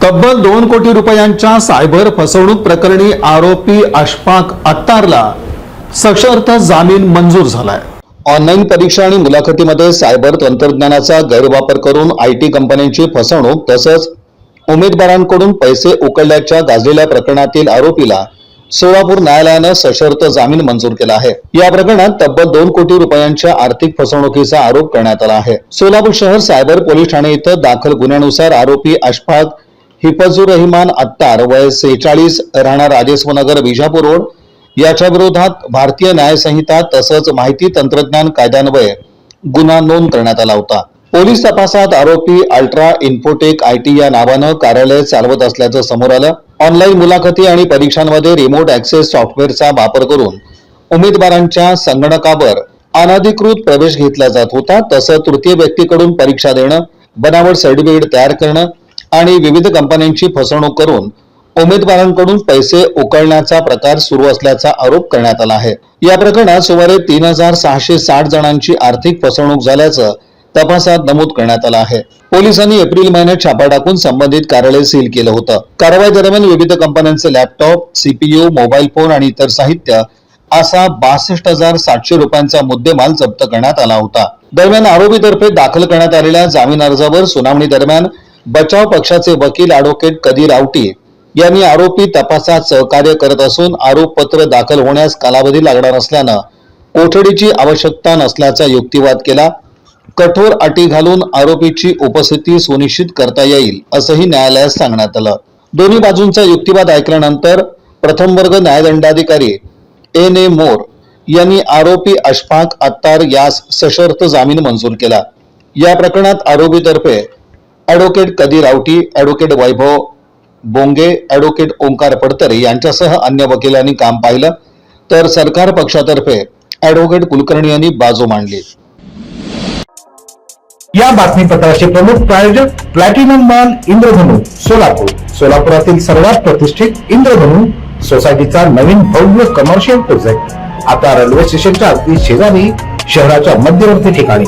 तब्बल 2 कोटी रुपयांच्या सायबर फसवणूक प्रकरणी आरोपी अशफाक अत्तारला सशर्त जामीन मंजूर झालाय। ऑनलाईन परीक्षा आणि मुलाखतीमध्ये सायबर तंत्रज्ञानाचा गैरवापर करून आयटी कंपन्यांची फसवणूक तसंच उमेदवारांकडून पैसे उकळल्याच्या गाजलेल्या प्रकरणातील आरोपीला सोलापूर न्यायालयानं सशर्त जामीन मंजूर केला आहे। या प्रकरणात तब्बल 2 कोटी रुपयांच्या आर्थिक फसवणुकीचा आरोप करण्यात आला आहे। सोलापूर शहर सायबर पोलीस ठाणे इथं दाखल गुन्ह्यानुसार आरोपी अशफाक हिफजुर रहमान अत्तार वय 46 राहणार राजेश्वरनगर विजापूर रोड याच्या विरोधात भारतीय न्याय संहिता तसंच माहिती तंत्रज्ञान कायद्यान्वये गुन्हा नोंद करण्यात आला होता। पोलीस तपासात आरोपी अल्ट्रा इन्फोटेक आयटी या नावानं कार्यालय चालवत असल्याचं समोर आलं। ऑनलाईन मुलाखती आणि परीक्षांमध्ये रिमोट ऍक्सेस सॉफ्टवेअरचा वापर करून उमेदवारांच्या संगणकावर अनधिकृत प्रवेश घेतला जात होता। तसंच तृतीय व्यक्तीकडून परीक्षा देणं, बनावट सर्टिफिकेट तयार करणं आणि विविध कंपन्यांची फसवणूक करून उमेदवारांकडून पैसे उकळण्याचा प्रकार सुरू असल्याचा आरोप करण्यात आला आहे। या प्रकरणात सुमारे 3660 जणांची आर्थिक फसवणूक झाल्याचं तपासात नमूद करण्यात आलं आहे। पोलिसांनी एप्रिल महिन्यात छापा टाकून संबंधित कार्यालय सील केलं होतं। कारवाई दरम्यान विविध कंपन्यांचे लॅपटॉप, सीपीयू, मोबाईल फोन आणि इतर साहित्य असा 62,700 रुपयांचा मुद्देमाल जप्त करण्यात आला होता। दरम्यान आरोपीतर्फे दाखल करण्यात आलेल्या जामीन अर्जावर सुनावणी दरम्यान बचाव पक्षाचे वकील ॲडव्होकेट कदीर आवटी यांनी आरोपी तपासात सहकार्य करत असून आरोपपत्र दाखल होण्यास कालावधी लागणार असल्यानं कोठडीची आवश्यकता नसल्याचा युक्तिवाद केला। कठोर अटी घालून आरोपीची उपस्थिती सुनिश्चित करता येईल असंही न्यायालयात सांगण्यात आलं। दोन्ही बाजूंचा युक्तिवाद ऐकल्यानंतर प्रथम वर्ग न्यायदंडाधिकारी एन मोर यांनी आरोपी अशफाक अत्तार यास सशर्त जामीन मंजूर केला। या प्रकरणात आरोपीतर्फे ॲडव्होकेट कदीर आवटी, ॲडव्होकेट वैभव बोंगे, ॲडव्होकेट ओंकार पडतरे यांच्यासह अन्य वकिलांनी काम पाहिलं, तर सरकार पक्षातर्फे ॲडव्होकेट कुलकर्णी यांनी बाजू मांडली। या बातमीपत्राचे प्रमुख प्रायोजक प्लॅटिनम मॉल इंद्रधनु सोलापूर। सोलापुरातील सर्वात प्रतिष्ठित इंद्रधनु सोसायटीचा नवीन भव्य कमर्शियल प्रोजेक्ट आता रेल्वे स्टेशनच्या अगदी शेजारी शहराच्या मध्यवर्ती ठिकाणी।